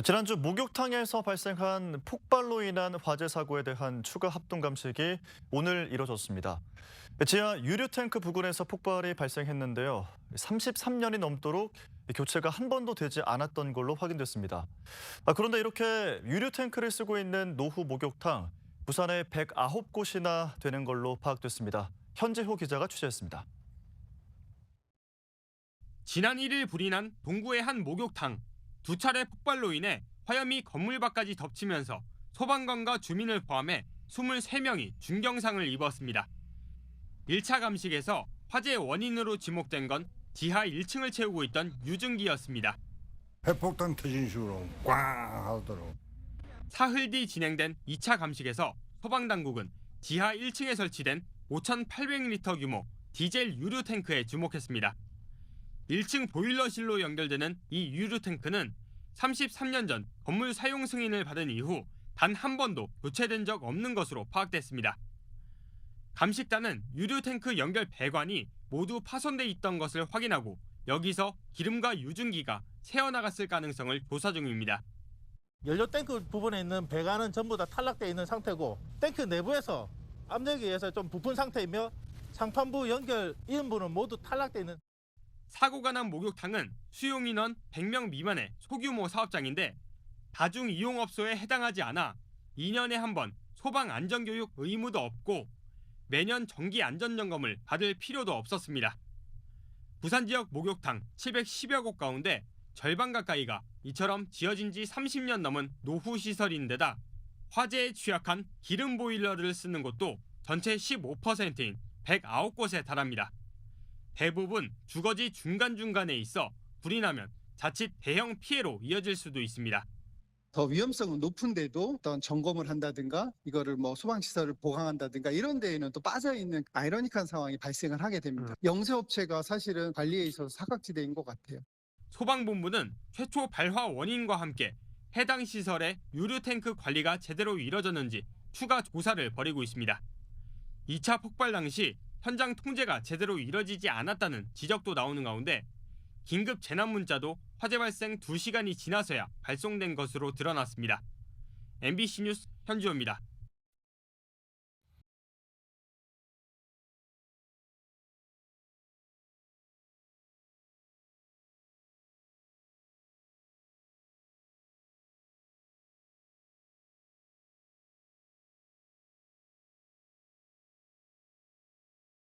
지난주 목욕탕에서 발생한 폭발로 인한 화재 사고에 대한 추가 합동 감식이 오늘 이뤄졌습니다. 지하 유류 탱크 부근에서 폭발이 발생했는데요. 33년이 넘도록 교체가 한 번도 되지 않았던 걸로 확인됐습니다. 그런데 이렇게 유류 탱크를 쓰고 있는 노후 목욕탕, 부산에 109곳이나 되는 걸로 파악됐습니다. 현재호 기자가 취재했습니다. 지난 1일 불이 난 동구의 한 목욕탕. 두 차례 폭발로 인해 화염이 건물 밖까지 덮치면서 소방관과 주민을 포함해 23명이 중경상을 입었습니다. 1차 감식에서 화재의 원인으로 지목된 건 지하 1층을 채우고 있던 유증기였습니다. 핵폭탄 터진 식으로 꽝 하더라고. 사흘 뒤 진행된 2차 감식에서 소방당국은 지하 1층에 설치된 5,800리터 규모 디젤 유류 탱크에 주목했습니다. 1층 보일러실로 연결되는 이 유류 탱크는 33년 전 건물 사용 승인을 받은 이후 단 한 번도 교체된 적 없는 것으로 파악됐습니다. 감식단은 유류 탱크 연결 배관이 모두 파손돼 있던 것을 확인하고 여기서 기름과 유증기가 새어나갔을 가능성을 조사 중입니다. 연료 탱크 부분에 있는 배관은 전부 다 탈락되어 있는 상태고 탱크 내부에서 압력에 의해서 좀 부푼 상태이며 상판부 연결 이음부는 모두 탈락되어 있는. 사고가 난 목욕탕은 수용인원 100명 미만의 소규모 사업장인데 다중이용업소에 해당하지 않아 2년에 한 번 소방 안전교육 의무도 없고 매년 정기 안전점검을 받을 필요도 없었습니다. 부산 지역 목욕탕 710여 곳 가운데 절반 가까이가 이처럼 지어진 지 30년 넘은 노후 시설인데다 화재에 취약한 기름 보일러를 쓰는 곳도 전체 15%인 109곳에 달합니다. 대부분 주거지 중간중간에 있어 불이 나면 자칫 대형 피해로 이어질 수도 있습니다. 더 위험성은 높은데도 어떤 점검을 한다든가 이거를 뭐 소방시설을 보강한다든가 이런 데에는 또 빠져있는 아이러니한 상황이 발생을 하게 됩니다. 영세업체가 사실은 관리에 있어서 사각지대인 것 같아요. 소방본부는 최초 발화 원인과 함께 해당 시설의 유류 탱크 관리가 제대로 이뤄졌는지 추가 조사를 벌이고 있습니다. 2차 폭발 당시 현장 통제가 제대로 이뤄지지 않았다는 지적도 나오는 가운데 긴급 재난 문자도 화재 발생 2시간이 지나서야 발송된 것으로 드러났습니다. MBC 뉴스 현주호입니다.